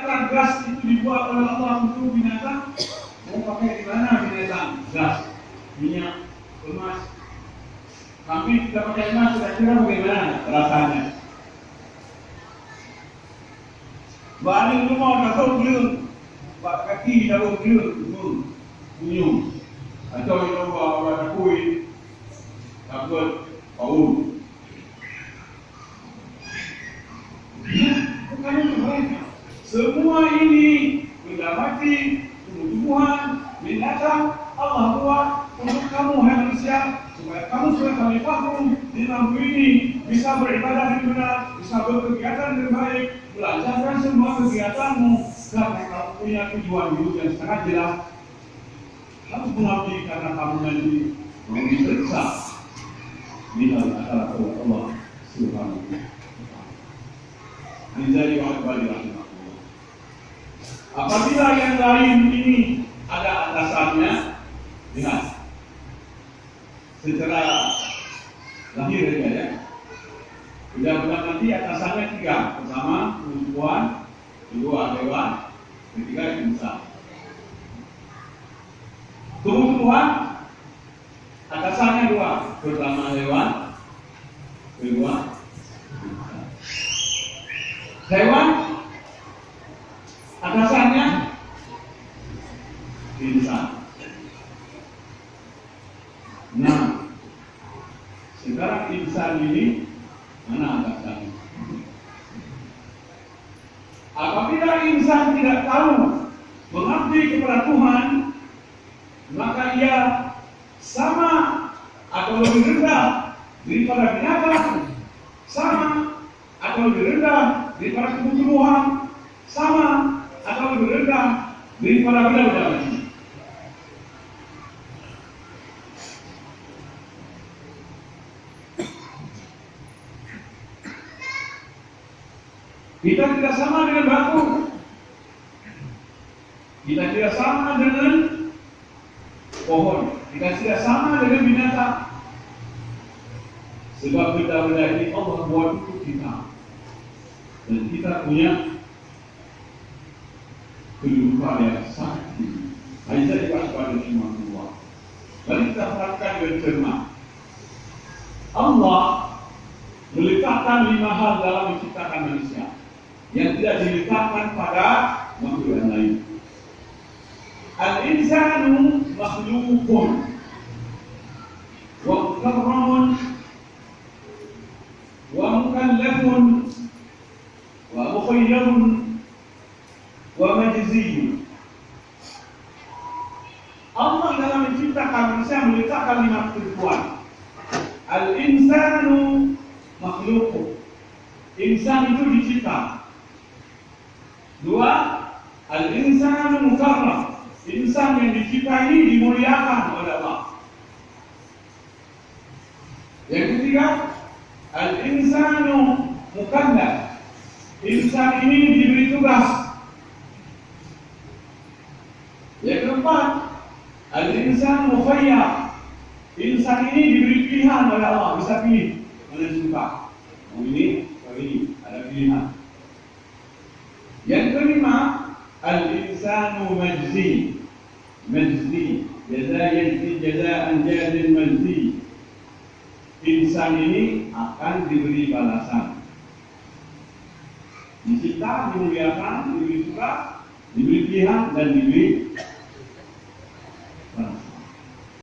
katakan gas itu dibuat oleh Allah untuk binatang, mau pakai di mana binatang? Gas, minyak, emas. Kami kita pakai emas, kira-kira bagaimana rasanya? Balik rumah dah tahu belum? Pak kaki dah tahu belum? Bunyum. Atau yang bawa kuih, takut paul. Bukan itu mereka. Semua ini benda mati, tumbuh-tumbuhan, binatang Allah buat untuk kamu hai manusia, supaya kamu supaya kami paham di lampu ini bisa beribadah dengan benar, bisa berkegiatan dengan baik, melancarkan semua kegiatanmu karena kamu punya tujuan hidup yang sangat jelas. Kamu mengabdi karena kamu nanti mau diperiksa di dalam acara Allah Subhanahu wa Ta'ala. Menjadi wajib rahmatullah. Apabila yang lain ini ada atasannya, lihat secara lahir saja ya. Budak-budak nanti atasannya 3, pertama perempuan, kedua dewan, ketiga insan. Tumbuh-tumbuhan atasannya 2, pertama dewan, kedua insan. Hewan atasannya insan. Nah, sekarang insan ini mana atasannya? Apabila insan tidak tahu mengabdi kepada Tuhan, maka ia sama atau lebih rendah daripada binatang, sama atau lebih rendah daripada tumbuh-tumbuhan, sama atau lebih rendah daripada benda-benda mati. Kita tidak sama dengan batu, kita tidak sama dengan pohon, kita tidak sama dengan binatang. Sebab benda-benda ini Allah buat untuk kita, dan kita punya kedudukan yang sangat tinggi. Hanya dibahas pada semua Allah. Mari kita perhatikan dengan cermat. Allah meletakkan 5 hal dalam menciptakan manusia yang tidak diletakkan pada makhluk yang lain. Al-insanu makhlukun wa mukarramun wa mukallafun wa mukhayyarun wa majziyun. Allah dalam menciptakan manusia meletakkan 5 ketentuan. Al-insanu makhlukun. Insan itu dicipta. 2, al-insanu mukarram. Insan yang dicipta ini dimuliakan oleh Allah. Yang ketiga, al-insanu mukallaf. Insan ini diberi tugas. Yang keempat, al-insanu mukhayyar. Insan ini diberi pilihan oleh Allah, bisa pilih mana suka. Mau ini, mau ini, ada pilihan. Yang kelima, al-insanu majzi. Majzi, jazaan jazin majzi. Insan ini akan diberi balasan. Dicipta, dimuliakan, diberi suka, diberi pilihan, dan diberi balasan.